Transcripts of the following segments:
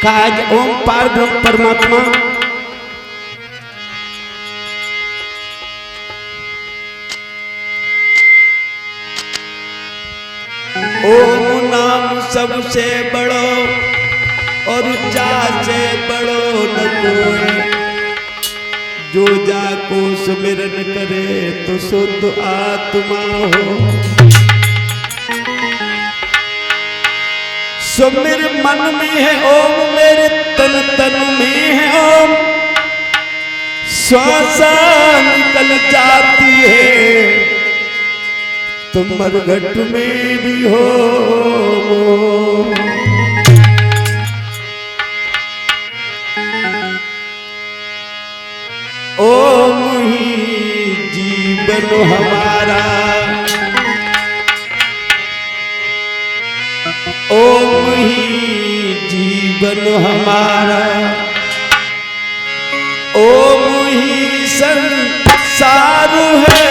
कहा ओम पार ब्रह्म परमात्मा ओम नाम सबसे बड़ो और जा से बड़ो न कोई, जो जाको सुमिरन करे तो शुद्ध आत्मा हो। सुमिर मन में है ओम, मेरे तन तन में है ओम, श्वास निकल जाती है तो मरघट में भी हो। ओम ही जीवन हमारा, ओम ही जीवन हमारा, ओम ही संसार है।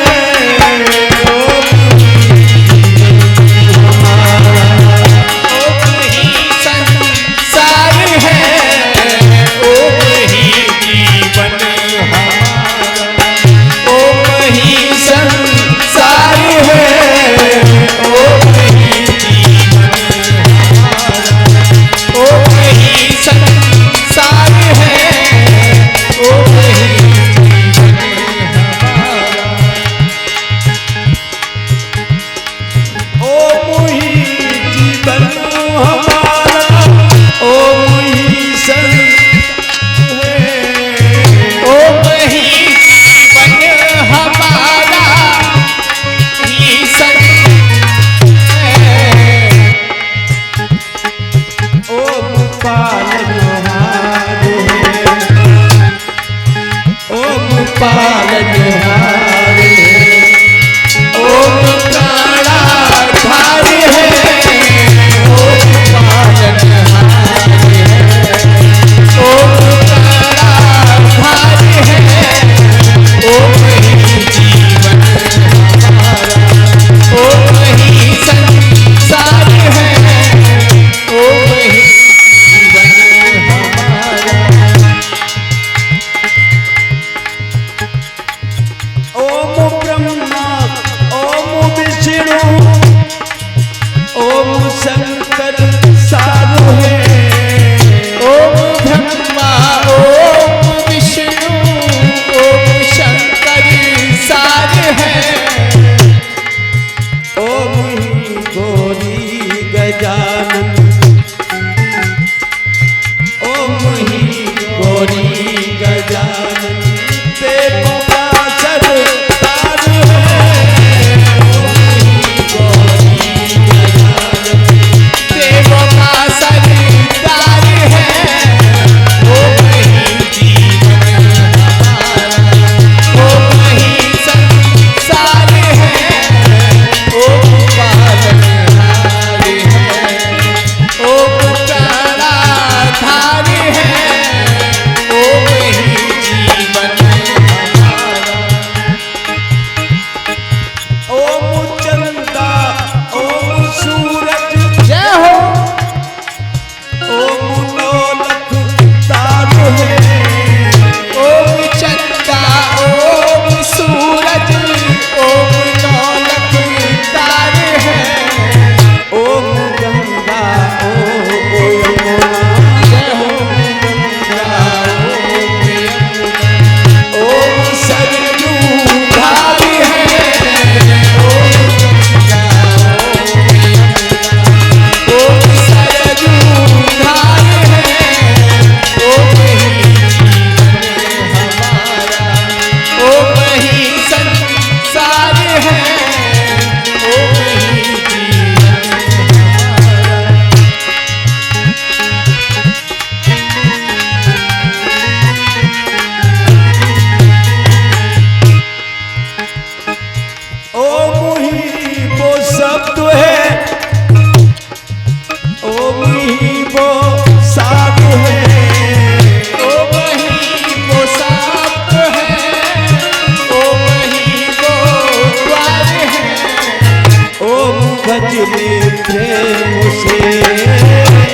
भजले प्रेम से,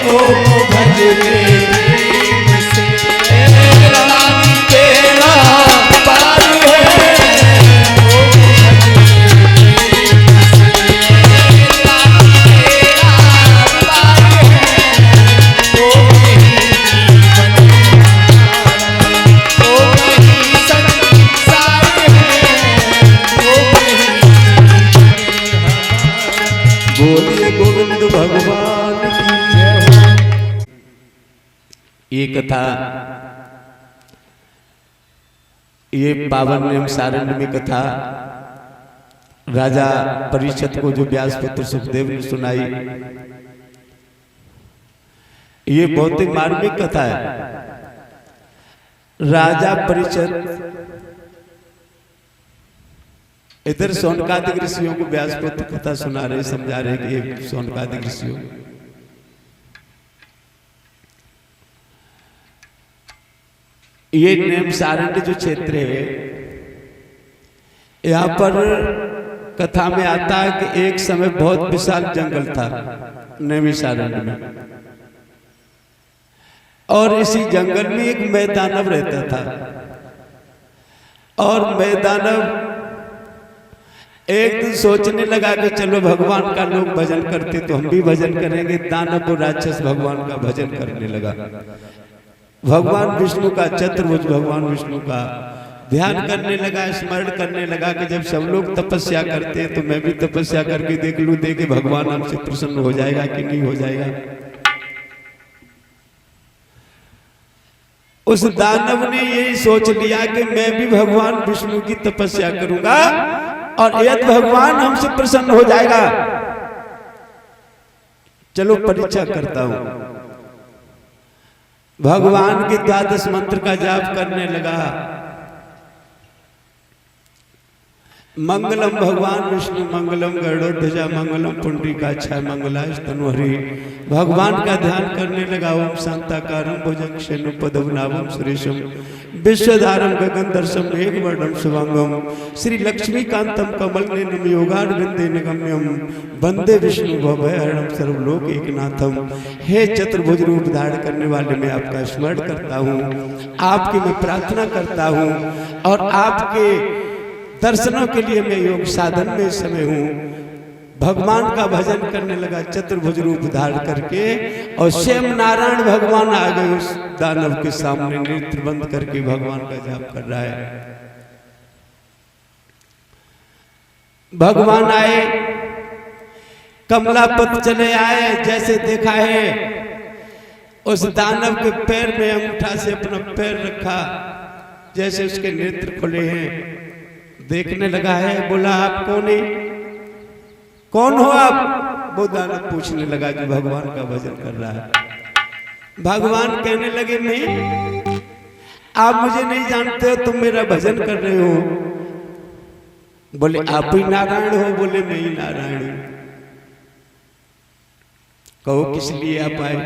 ओ भजले ये कथा ये पावन नेम सारण्य में कथा राजा परीक्षित को जो व्यासपुत्र सुखदेव ने सुनाई, ये बहुत ही मार्मिक कथा है। राजा परीक्षित इधर सोनकादिक ऋषियों को व्यासपुत्र कथा सुना रहे, समझा रहे कि ये सोनकादिक ऋषियों, ये नेम सारण्य जो क्षेत्र है, यहाँ पर कथा में आता है कि एक समय बहुत विशाल जंगल था नेमी सारण्य में, और इसी जंगल में एक मैदानव रहता था। और मैदानव एक दिन सोचने लगा कि चलो भगवान का लोग भजन करते तो हम भी भजन करेंगे। दानव और राक्षस भगवान का भजन करने लगा, भगवान विष्णु का, चतुर्भुज भगवान विष्णु का ध्यान करने लगा, स्मरण करने लगा कि जब सब लोग तपस्या करते हैं तो मैं भी तपस्या करके देख लूं, देखे भगवान हमसे प्रसन्न हो जाएगा कि नहीं हो जाएगा। उस दानव ने यही सोच लिया कि मैं भी भगवान विष्णु की तपस्या करूंगा और यदि भगवान हमसे प्रसन्न हो जाएगा, चलो परीक्षा करता हूं। भगवान के 12 मंत्र का जाप करने लगा। मंगलम भगवान विष्णु मंगलम गरुड़ध्वजा मंगलम पुंडरीकाक्षाय मंगलास्तनोहरि। भगवान का ध्यान करने लगा। ओम शांताकारं भुजंग पद्मनाभं सुरेशम विश्वधारं गगनदर्शम मेघवर्णं शुभांगम श्री लक्ष्मीकांतं कमलनयनं योगारविंदेन गम्यं वंदे विष्णु भवभयहरणं सर्वलोक एकनाथम। हे चतुर्भुज रूप धारण करने वाले, मैं आपका स्मरण करता हूँ, आपकी मैं प्रार्थना करता हूँ और आपके दर्शनों के लिए मैं योग साधन में इस समय हूँ। भगवान का भजन करने लगा चतुर्भुज रूप धारण करके, और स्वयं नारायण भगवान आ गए उस दानव के सामने, नेत्र बंद करके भगवान का जाप कर रहा है। भगवान आए, कमलापत चले आए, जैसे देखा है उस दानव के पैर में अंगूठा से अपना पैर रखा, जैसे उसके नेत्र खुले हैं, देखने लगा है। बोला आप कौन है, कौन हो आप? वो दानव पूछने लगा जो भगवान का भजन कर रहा है। भगवान कहने लगे मैं, आप मुझे नहीं जानते हो, तुम मेरा भजन कर रहे हो। बोले आप ही नारायण हो? बोले मैं ही नारायण हूं। कहो किस लिए आप आए?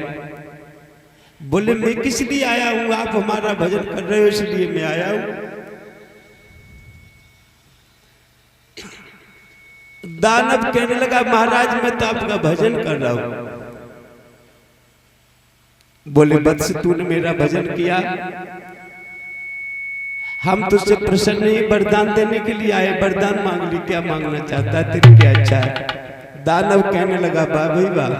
बोले मैं किस लिए आया हूं, आप हमारा भजन कर रहे हो इसलिए मैं आया हूं। दानव कहने लगा महाराज मैं तो आपका भजन कर रहा हूं। बोले वत्स तूने मेरा भजन किया, हम तुझसे प्रसन्न ही वरदान देने के लिए आए। वरदान मांग ली, क्या मांगना चाहता है, तेरे क्या अच्छा है? दानव कहने लगा वाह भाई वाह,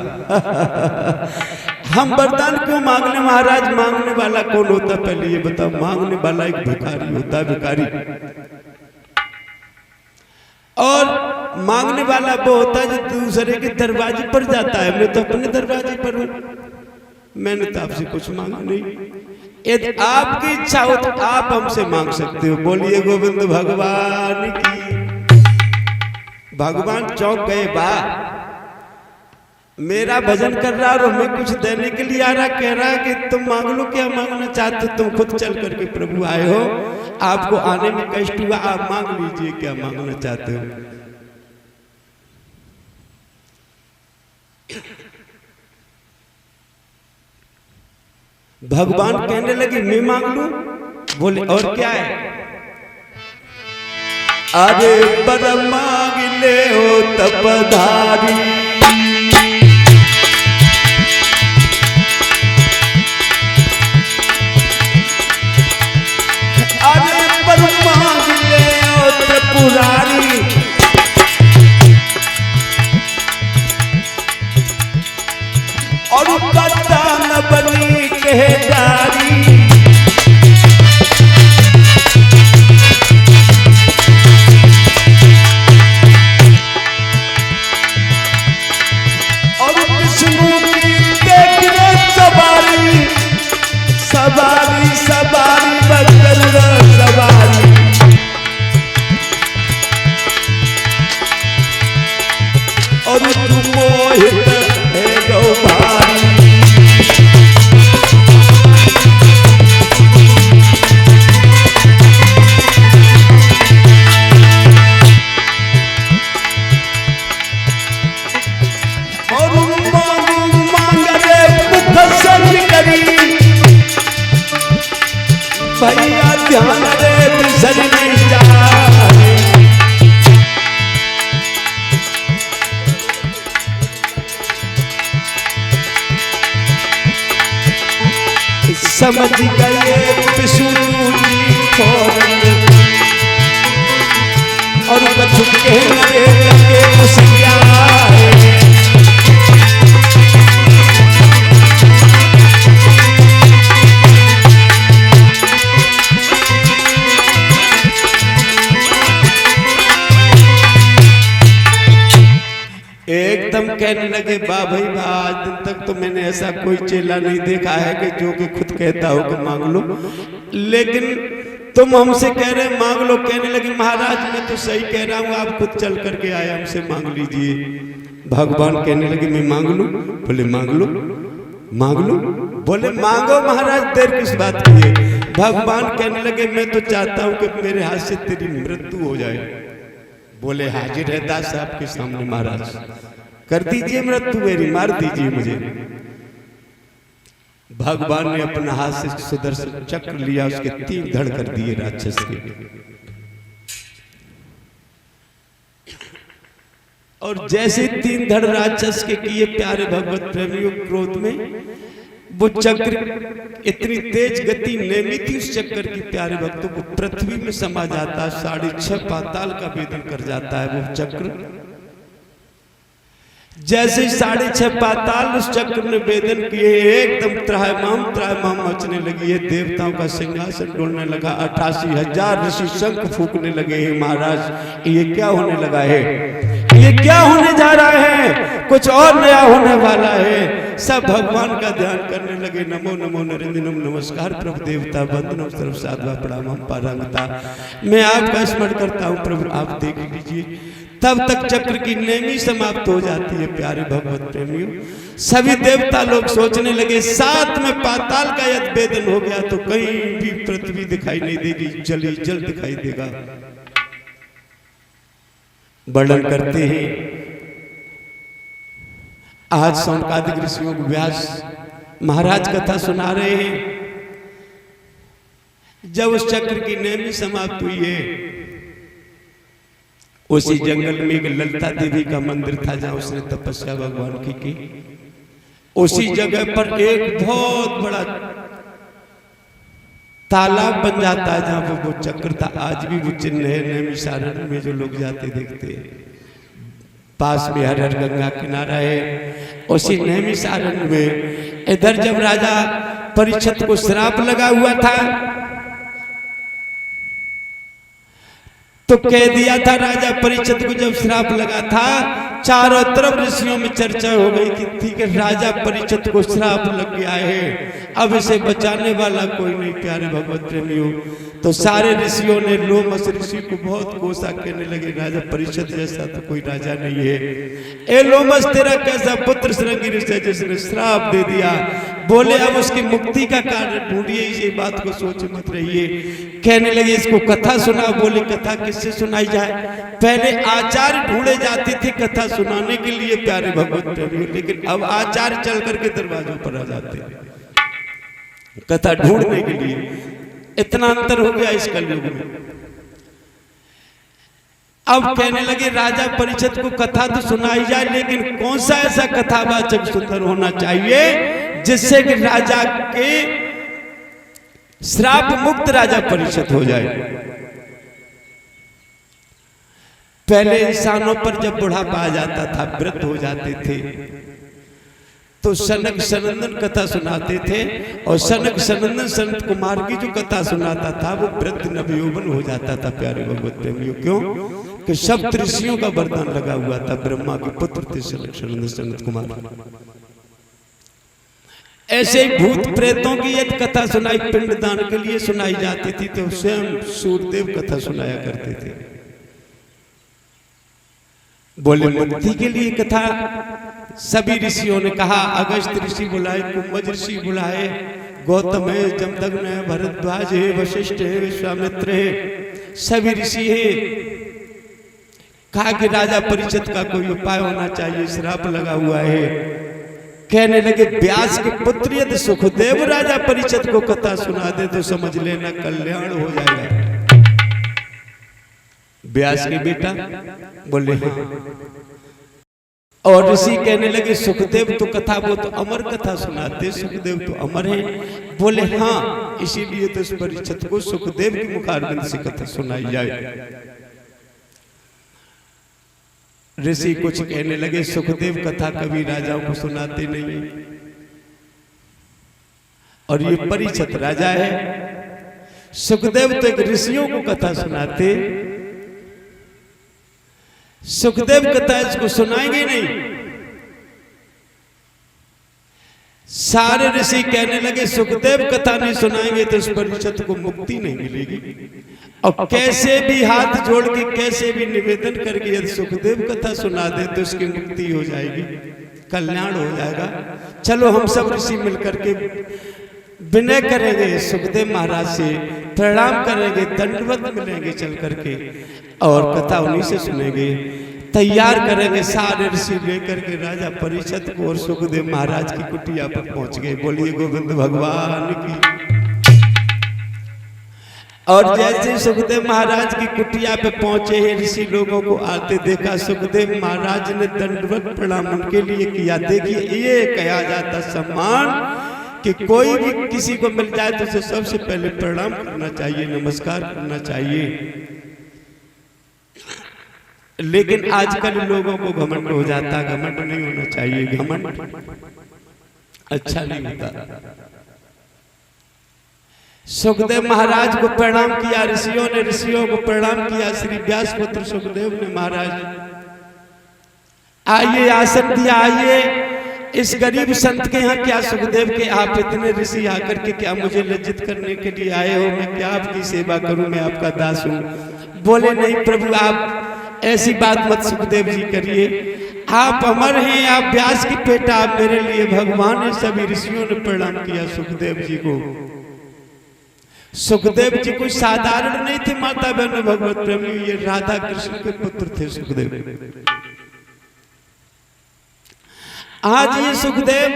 हम वरदान क्यों मांगने महाराज? मांगने वाला कौन होता पहले ये बताओ? मांगने वाला एक भिखारी होता है, भिखारी। और मांगने वाला वो होता है जो दूसरे के दरवाजे पर जाता है। मैं तो अपने दरवाजे पर हूं, मैंने तो आपसे कुछ मांगा नहीं। यदि आपकी इच्छा हो तो आप हमसे मांग सकते हो। बोलिए गोविंद भगवान की। भगवान चौंक गए, वाह मेरा भजन कर रहा और हमें कुछ देने के लिए आ रहा, कह रहा है कि तुम मांग लो, क्या मांगना चाहते हो? तुम खुद चल करके प्रभु आए हो, आपको आने में कष्ट हुआ, आप मांग लीजिए क्या मांगना चाहते हो। भगवान कहने लगे मैं मांग लूं? बोले और क्या है? अरे पर मांग ले हो तपधारी, अरे पर मांग ले हो त्रिपुरारी, और पता न बनी कहदारी। और विष्णु की देखने सवारी, समझ गए विष्णु जी फौरन और कछु कहने लगे मुस्कुराए। एकदम कहने लगे वाह भाई वाह, आज दिन तक तो मैंने ऐसा कोई चेला नहीं देखा है कि जो कि खुद कहता हो कि मांग लो, लेकिन तुम हमसे कह रहे मांग लो। कहने लगे महाराज मैं तो सही कह रहा हूँ, आप खुद चल करके आए, हमसे मांग लीजिए। भगवान कहने लगे मैं मांग लूं? बोले मांग लो, मांग लो। बोले मांगो महाराज, देर किस बात की है? भगवान कहने लगे मैं तो चाहता हूँ कि मेरे हाथ से तेरी मृत्यु हो जाए। बोले हाजिर है दास साहब के सामने महाराज, कर दीजिए मृत्यु मेरी, मार दीजिए मुझे। भगवान ने अपना हाथ से सुदर्शन चक्र लिया, उसके 3 धड़ कर दिए राक्षस के। और जैसे 3 धड़ राक्षस के किए प्यारे भगवत प्रेमियों, क्रोध में वो चक्र इतनी तेज गति नेमी थी उस चक्कर की प्यारे भक्तों को, पृथ्वी में समा जाता है, 6.5 पाताल का भेदन कर जाता है वो चक्र। जैसे 6.5 पाताल उस चक्र ने भेदन किए, एकदम त्राहिमाम त्राहिमाम मचने लगी है, देवताओं का सिंहासन डोलने लगा, 88,000 ऋषि शंख फूकने लगे हैं। महाराज ये क्या होने लगा है, ये क्या होने जा रहा है, कुछ और नया होने वाला है। सब भगवान का ध्यान करने लगे। नमो नमो निरंजनम, नमस्कार प्रभु देवता, वंदनम सर्व साधवा प्रणामम पारंगता। मैं आपका स्मरण करता हूँ प्रभु, आप देख लीजिए। तब तक चक्र की नेमी समाप्त हो जाती है प्यारे भगवत प्रेमियों। सभी देवता लोग सोचने लगे 7 में पाताल का यदि भेदन हो गया तो कहीं भी पृथ्वी दिखाई नहीं देगी, जल ही जल दिखाई देगा। वर्णन करते हैं आज सौनकादिक ऋषियों को व्यास महाराज कथा सुना रहे हैं। जब उस चक्र की नेमी समाप्त हुई है, उसी जंगल में एक ललिता देवी का मंदिर था जहां उसने तपस्या भगवान की। उसी जगह पर एक बहुत बड़ा तालाब बन जाता है जहां वो चक्र था। आज भी वो चिन्ह है नैमिषारण्य में, जो लोग जाते देखते हैं। पास में हर गंगा किनारा है। उसी नैमिषारण्य में इधर जब राजा परीक्षित को श्राप लगा हुआ था तो कह दिया था, राजा परीक्षित को जब श्राप लगा था चारों तरफ ऋषियों में चर्चा हो गई कि ठीक है राजा परीक्षित को श्राप लग गया है, अब इसे बचाने वाला कोई नहीं प्यारे भगवत प्रेमियों। तो सारे ऋषियों ने लोमस ऋषि को बहुत कोसा कहने लगे, राजा परीक्षित जैसा तो कोई राजा नहीं है। ए लोमस तेरा कैसा पुत्र श्रृंगी ऋषि जिसने श्राप दे दिया। बोले अब उसकी मुक्ति का कारण ढूंढिए, इसी बात को सोच मत रहिए। कहने लगे इसको कथा सुना। बोले कथा किससे सुनाई जाए? पहले आचार्य ढूंढे जाते थे कथा सुनाने के लिए प्यारे भगवत प्रेमियों, लेकिन अब आचार्य चल करके दरवाजों पर आ जाते हैं कथा ढूंढने के लिए। इतना अंतर हो गया इस कलयुग में। अब कहने लगे राजा परीक्षित को कथा तो सुनाई जाए, लेकिन कौन सा ऐसा कथावाचक सुंदर होना चाहिए जिससे कि राजा के श्राप मुक्त राजा परीक्षित हो जाए। पहले इंसानों पर जब बुढ़ापा आ जाता था, वृद्ध हो जाते थे, तो सनक सनंदन कथा सुनाते थे। और सनक सनंदन संत कुमार की जो कथा सुनाता था वो वृद्ध नवयौवन हो जाता था प्यारे भगवत प्रेमियों। क्यों? कि सप्त ऋषियों का वरदान लगा हुआ था। ब्रह्मा के पुत्र थे सनक सनंदन संत कुमार। ऐसे ही भूत प्रेतों की यदि कथा सुनाई पिंडदान के लिए सुनाई जाती थी तो स्वयं सूर्यदेव कथा सुनाया करते थे। बोले मुक्ति के लिए कथा सभी ऋषियों ने कहा। अगस्त्य ऋषि बुलाए, कुंभज ऋषि बुलाए, गौतम है, जमदग्न है, भरद्वाज है, वशिष्ठ है, विश्वामित्र है, सभी ऋषि है। कहा कि राजा परीक्षित का कोई उपाय होना चाहिए, श्राप लगा हुआ है। कहने लगे व्यास के पुत्र यदि सुखदेव राजा परीक्षित को कथा सुना दे तो समझ लेना कल्याण हो जाएगा। व्यास के बेटा बोले हाँ। और ऋषि कहने लगे सुखदेव तो कथा, वो तो अमर कथा सुनाते, सुखदेव तो अमर हैं। बोले हाँ, इसीलिए तो इस परीक्षित को सुखदेव की मुखारबिंद से कथा सुनाई जाए। ऋषि कुछ कहने लगे सुखदेव कथा कभी राजाओं को सुनाते नहीं, और ये परीक्षित राजा है। सुखदेव तो एक ऋषियों को कथा सुनाते, सुखदेव कथा इसको सुनाएंगे नहीं। सारे ऋषि कहने लगे सुखदेव कथा नहीं सुनाएंगे तो इस परीक्षित को मुक्ति नहीं मिलेगी, और कैसे भी हाथ जोड़ के कैसे भी निवेदन करके यदि सुखदेव कथा सुना दे तो इसकी मुक्ति हो जाएगी, कल्याण हो जाएगा। चलो हम सब ऋषि मिलकर के विनय करेंगे, सुखदेव महाराज से प्रणाम करेंगे, दंडवत मिलेंगे चल करके, और कथा उन्हीं से सुनेंगे। तैयार करेंगे सारे ऋषि लेकर के राजा परीक्षित को, और सुखदेव महाराज की कुटिया पर पहुंच गए। बोलिए गोविंद भगवान की। और जैसे सुखदेव महाराज की कुटिया पे पहुंचे हैं, ऋषि लोगों को आते देखा। सुखदेव महाराज ने दंडवत प्रणाम उनके लिए किया। देखिए ये कहा जाता सम्मान कि कोई भी किसी को मिल जाए तो उसे सबसे पहले प्रणाम करना चाहिए, नमस्कार करना चाहिए। लेकिन आजकल लोगों को घमंड हो जाता, घमंड नहीं होना चाहिए, घमंड अच्छा नहीं होता। सुखदेव महाराज को प्रणाम किया ऋषियों ने, ऋषियों को प्रणाम किया श्री व्यास पुत्र सुखदेव ने। महाराज आइए, आसन दिया, आइए इस गरीब संत के यहाँ क्या सुखदेव के आप इतने ऋषि आकर के क्या मुझे लज्जित करने के लिए आए हो? मैं क्या आपकी सेवा करूं, मैं आपका दास हूं। बोले नहीं प्रभु, आप ऐसी बात मत सुखदेव जी करिए, आप अमर हैं, आप व्यास की बेटा, आप मेरे लिए भगवान है। सभी ऋषियों ने प्रणाम किया सुखदेव जी को। सुखदेव जी कोई साधारण नहीं थे माता बहन भगवत प्रेमी, ये राधा कृष्ण के पुत्र थे सुखदेव। आज ये सुखदेव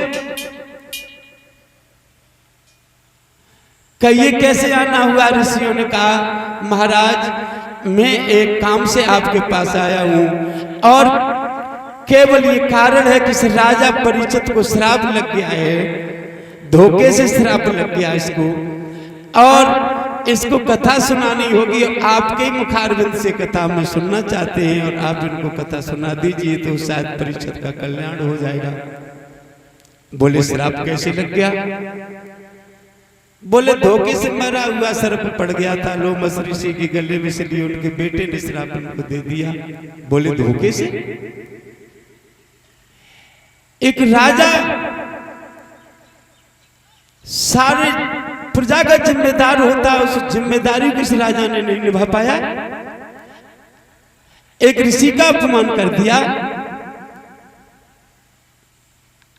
का ये कैसे आना हुआ? ऋषियों ने कहा महाराज मैं एक काम से आपके पास आया हूं, और केवल ये कारण है कि इस राजा परीक्षित को श्राप लग गया है, धोखे से श्राप लग गया इसको, और इसको कथा सुनानी होगी। आपके ही मुखारबिंद से कथा में सुनना चाहते हैं, और आप इनको कथा सुना दीजिए तो शायद परीक्षित का कल्याण हो जाएगा। बोले श्राप कैसे लग गया? बोले धोखे से मरा हुआ सर्प पड़ गया था लोमस ऋषि के गले में, इसलिए उनके बेटे ने श्राप उनको दे दिया। बोले धोखे से? एक राजा सारे प्रजा का जिम्मेदार होता है, उस जिम्मेदारी को इस राजा ने नहीं निभा पाया, एक ऋषि का अपमान कर दिया।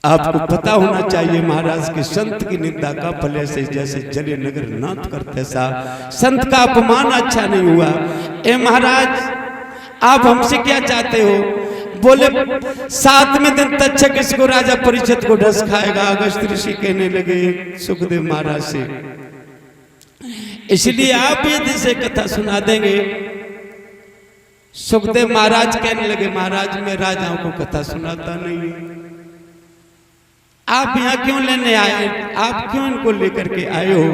आपको पता होना चाहिए महाराज के संत की निंदा का फल ऐसे जैसे जले नगर नाथ करते सा, संत का अपमान अच्छा नहीं हुआ। ए महाराज आप हमसे क्या चाहते हो? बोले 7वें दिन तक्षक इसको राजा परीक्षित को ढस खाएगा। अगस्त ऋषि कहने लगे सुखदेव महाराज से, इसलिए आप यदि से कथा सुना देंगे। सुखदेव महाराज कहने लगे महाराज मैं राजाओं को कथा सुनाता नहीं, आप यहाँ क्यों लेने आए? आप क्यों इनको लेकर के आए हो?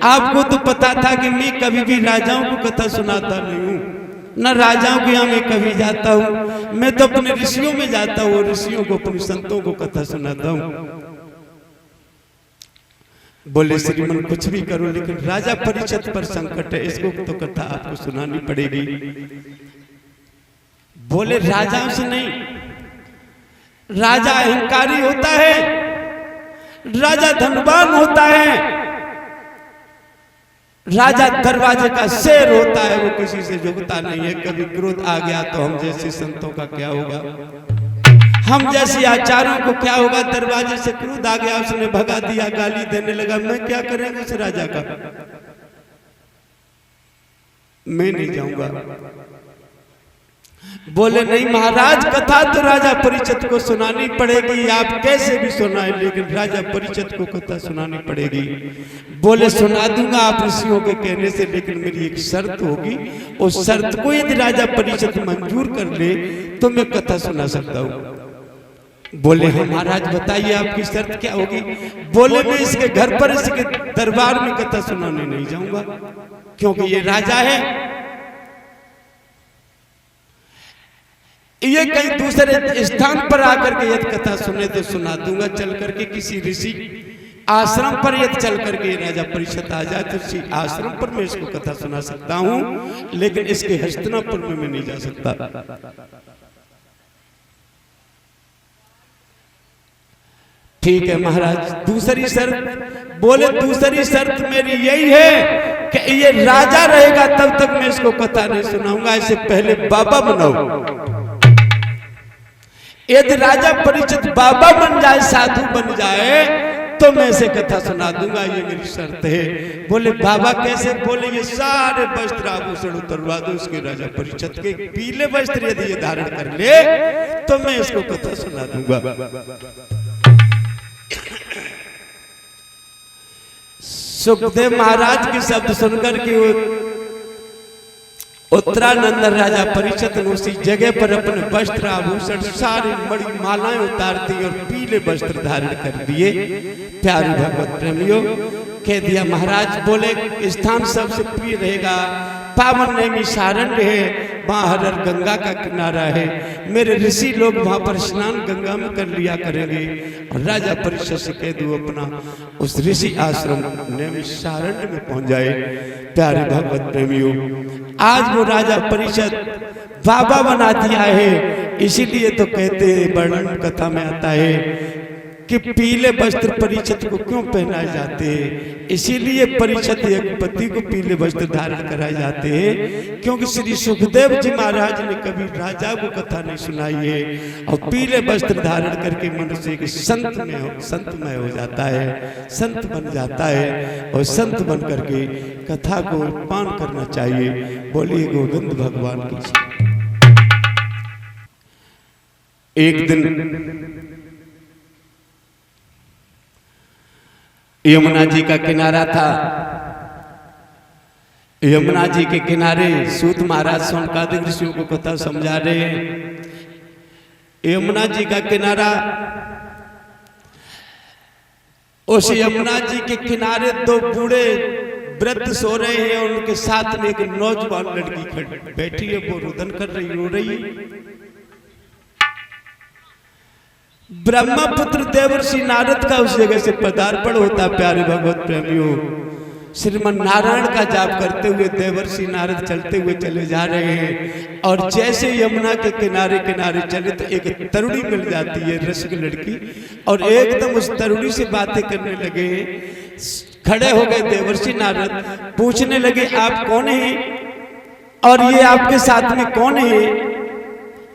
आपको तो पता था कि मैं कभी भी राजाओं को कथा सुनाता नहीं हूँ, न राजाओं के यहाँ मैं कभी जाता हूँ, मैं तो अपने ऋषियों में जाता हूँ, ऋषियों को अपने संतों को कथा सुनाता हूँ। बोले श्रीमन कुछ भी करो, लेकिन राजा परीक्षित पर संकट है, इसको तो कथा आपको सुनानी पड़ेगी। बोले राजाओं से नहीं, राजा अहंकारी होता है, राजा धनवान होता है, राजा दरवाजे का शेर होता है, वो किसी से झुकता नहीं है। कभी क्रोध आ गया तो हम जैसे संतों का क्या होगा, हम जैसे आचार्यों को क्या होगा? दरवाजे से क्रोध आ गया, उसने भगा दिया, गाली देने लगा, मैं क्या करेंगे उस राजा का? मैं नहीं जाऊंगा। बोले नहीं महाराज कथा तो राजा परीक्षित को सुनानी पड़ेगी, आप कैसे भी सुनाए, लेकिन राजा परीक्षित को कथा सुनानी पड़ेगी। बोले सुना दूंगा आप ऋषियों के कहने से, लेकिन मेरी एक शर्त होगी, उस शर्त को यदि राजा परीक्षित मंजूर कर ले तो मैं कथा सुना सकता हूँ। बोले हाँ महाराज बताइए आपकी शर्त क्या होगी। बोले मैं इसके घर पर इसके दरबार में कथा सुनाने नहीं जाऊंगा, क्योंकि ये राजा है, ये कहीं दूसरे स्थान पर आकर के यदि कथा सुने तो सुना दूंगा, चल करके किसी ऋषि आश्रम पर यदि चल करके राजा परीक्षित आ जाए तो इसी आश्रम पर मैं इसको कथा सुना सकता हूं, लेकिन इसके हस्तिनापुर में मैं नहीं जा सकता। ठीक है महाराज, दूसरी शर्त। बोले दूसरी शर्त मेरी यही है कि ये राजा रहेगा तब तक मैं इसको कथा नहीं सुनाऊंगा, इससे पहले बाबा बनाओ। यदि राजा परीक्षित बाबा बन जाए, साधु बन जाए, तो मैं इसे कथा सुना दूंगा, ये मेरी शर्त है। बोले बाबा कैसे? बोले ये सारे वस्त्र आभूषण उतरवा दो इसके राजा परीक्षित के, पीले वस्त्र यदि ये धारण कर ले तो मैं इसको कथा सुना दूंगा। सुखदेव महाराज के शब्द सुनकर के उत्तरानंद राजा परीक्षित ने उसी जगह पर अपने वस्त्र आभूषण सारी बड़ी मालाएं उतार दी और पीले वस्त्र धारण कर दिए। प्यारे भगवत प्रेमियों, कह दिया महाराज बोले स्थान सबसे प्रिय रहेगा, पावन नैमी सारण्य है, वहाँ हर गंगा का किनारा है, मेरे ऋषि लोग वहाँ पर स्नान गंगा में कर लिया करेंगे। और राजा परीक्षित से कह दो अपना उस ऋषि आश्रम नैमी सारण्य में पहुंच जाए। प्यारे भगवत प्रेमियों, आज वो राजा परीक्षित बाबा बना दिया है, इसीलिए तो कहते हैं वर्णन कथा में आता है कि पीले वस्त्र परीक्षित को क्यों पहनाए जाते हैं। इसीलिए परीक्षित एक पति को पीले वस्त्र धारण कराए जाते हैं, क्योंकि श्री सुखदेव जी महाराज ने कभी राजा को कथा नहीं सुनाई है। और पीले वस्त्र धारण करके मनुष्य एक संतमय हो जाता है, संत बन जाता है, और संत बन करके कथा को पान करना चाहिए। बोलिए गोविंद भगवान की। एक दिन यमुना जी का किनारा था। यमुना जी के किनारे सूत महाराज सौनकादिक ऋषियों को कथा समझा रहे हैं। यमुना जी का किनारा, उस यमुना जी के किनारे दो बूढ़े वृद्ध सो रहे हैं और उनके साथ में एक नौजवान लड़की बैठी है, वो रुदन कर रही, रो रही है। ब्रह्मपुत्र देवर्षि नारद का उस जगह से पदार्पण होता। प्यारे भगवत प्रेमियों, श्रीमन नारायण का जाप करते हुए देवर्षि नारद चलते हुए चले जा रहे हैं, और जैसे यमुना के किनारे किनारे चले तो एक तरुणी मिल जाती है, रसिक लड़की, और एकदम उस तरुणी से बातें करने लगे। खड़े हो गए देवर्षि नारद, पूछने लगे आप कौन हैं और ये आपके साथ में कौन है,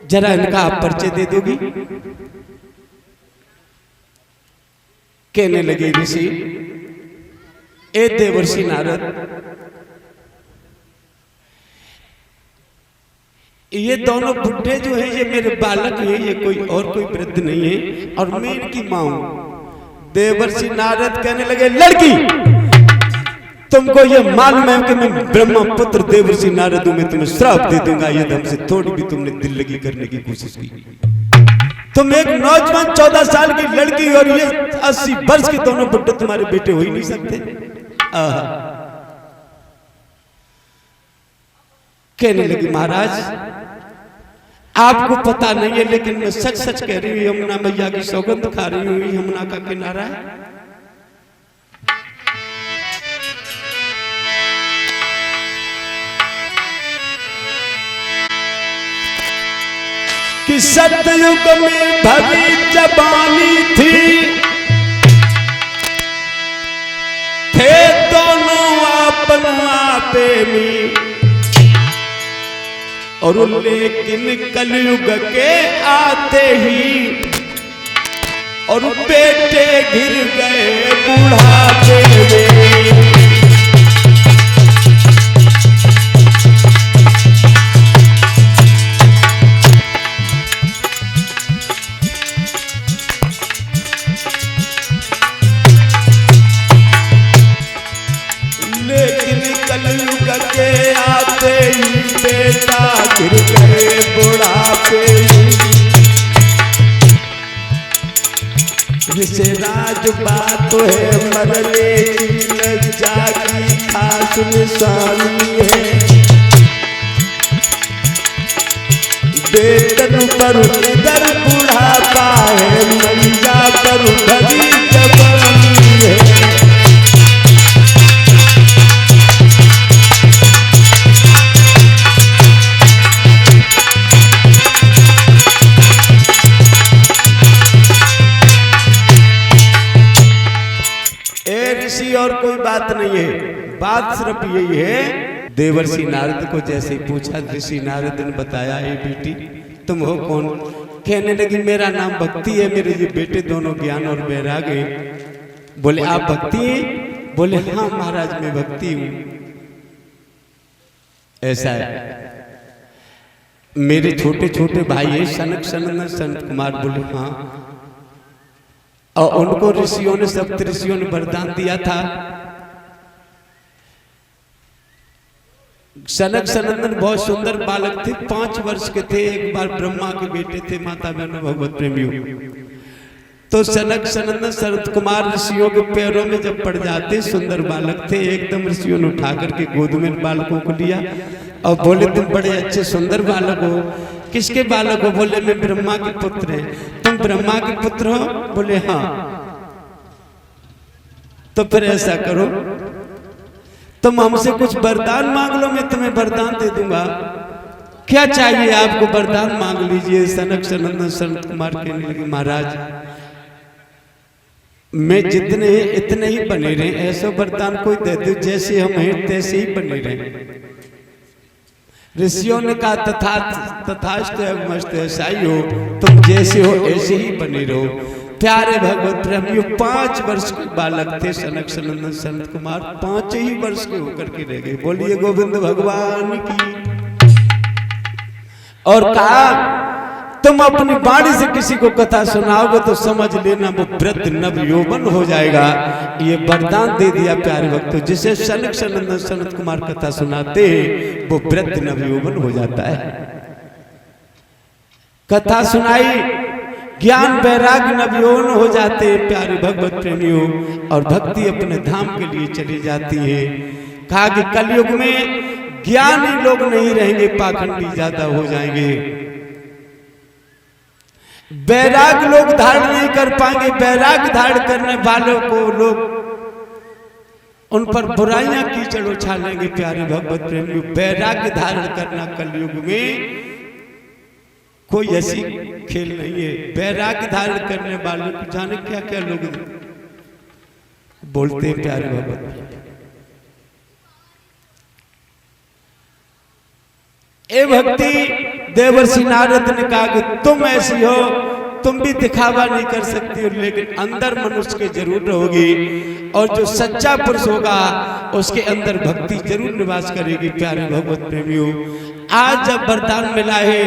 जरा इनका आप परिचय दे दोगी। कहने लगे ऋषि, ए देवर्षि नारद, ये दोनों बुढ़े जो हैं ये मेरे बालक हैं, ये कोई और कोई वृद्ध नहीं है, और मैं इनकी मां हूं। देवर्षि नारद कहने लगे, लड़की तुमको ये मालूम है कि मैं ब्रह्मपुत्र देवर्षि नारद हूं, मैं तुम्हें श्राप दे दूंगा यदि हमसे थोड़ी भी तुमने दिल लगी करने की कोशिश की। तुम एक नौजवान 14 साल की लड़की और ये 80 वर्ष के दोनों बुड्ढे तुम्हारे बेटे हो ही नहीं सकते। कहने लगी महाराज आपको पता नहीं है, लेकिन मैं सच सच कह रही हूँ, यमुना मैया की सौगंध खा रही हूँ, यमुना का किनारा है। कि सतयुग में भरी जबानी थी, थे दोनों आपन आपे में, और लेकिन कलयुग के आते ही और बेटे गिर गए बुढ़ापे में। आज बात है मरने की लज्जा की खास निशानी है। वेतन पर इधर बुढ़ापा है, मंजा पर घड़ी जवानी है। ऋषि और कोई बात नहीं है, बात सिर्फ यही है, देवर्षि नारद को जैसे पूछा ऋषि नारद ने बताया, ए बेटी तुम हो कौन? कहने लगी मेरा नाम भक्ति है, मेरे ये बेटे दोनों ज्ञान और वैराग्य। बोले आप भक्ति हैं? बोले हाँ महाराज मैं भक्ति हूं। ऐसा है, मेरे छोटे छोटे भाई है सनक सनंदन सनत कुमार। बोले हाँ, और उनको ऋषियों ने, सप्त ऋषियों ने वरदान दिया था। सनक सनंदन बहुत सुंदर बालक थे, 5 वर्ष के थे। एक बार ब्रह्मा के बेटे थे, माता बहनों भगवत प्रेमियों। तो सनक सनंदन शरद कुमार ऋषियों के पैरों में जब पड़ जाते, सुंदर बालक थे, एकदम ऋषियों ने उठा करके गोद में बालकों को लिया और बोले तुम बड़े अच्छे सुंदर बालक हो। किसके बालक हो? बोले मैं ब्रह्मा के पुत्र हैं। तुम ब्रह्मा के पुत्र हो? बोले हाँ। तो फिर ऐसा करो, तुम हमसे कुछ वरदान मांग लो, मैं तुम्हें वरदान दे दूंगा। क्या चाहिए आपको? वरदान मांग लीजिए। सनक सनंदन शरद कुमार कहने लगे महाराज मैं जितने हैं इतने ही बने रहे, ऐसा वरदान कोई दे दो जैसे हम हैं तैसे ही बने रहे। ऋषियों ने कहा तथास्तु मस्त, ऐसा ही हो, तुम जैसे हो ऐसे ही बने रहो। प्यारे भगवत प्रेमियों, 5 वर्ष के बालक थे सनक सनंदन शरद कुमार, 5 ही वर्ष के होकर के रह गए। बोलिए गोविंद भगवान की। और कहा तुम अपनी वाणी से किसी को कथा सुनाओगे तो समझ लेना वो वृद्ध नव यौवन हो जाएगा। ये वरदान दे दिया प्यारे भक्तों, जिसे सनक सनंदन शरद कुमार कथा सुनाते हैं वो वृद्ध नव यौवन हो जाता है। कथा सुनाई, ज्ञान वैराग्य नव यौवन हो जाते हैं प्यारे भगवत प्रेमियों, और भक्ति अपने धाम के लिए चली जाती है। कहा कि कलयुग में ज्ञानी लोग नहीं रहेंगे, पाखंडी ज्यादा हो जाएंगे। वैराग लोग धारण नहीं कर पाएंगे। वैराग धारण करने वालों को लोग उन पर बुराइयां कीचड़ उछालेंगे प्यारे भगवत प्रेमियों। वैराग्य धारण करना कलयुग में कोई ऐसी खेल नहीं है। वैराग्य धारण करने वालों को जाने क्या क्या लोग बोलते हैं प्यारे भगवत। ए भक्ति देवर्षि नारद ने कहा कि तुम ऐसी हो, तुम भी दिखावा नहीं कर सकती हो, लेकिन अंदर मनुष्य के जरूर रहोगी, और जो सच्चा पुरुष होगा उसके अंदर भक्ति जरूर निवास करेगी प्यारे भगवत प्रेमियों। आज जब वरदान मिला है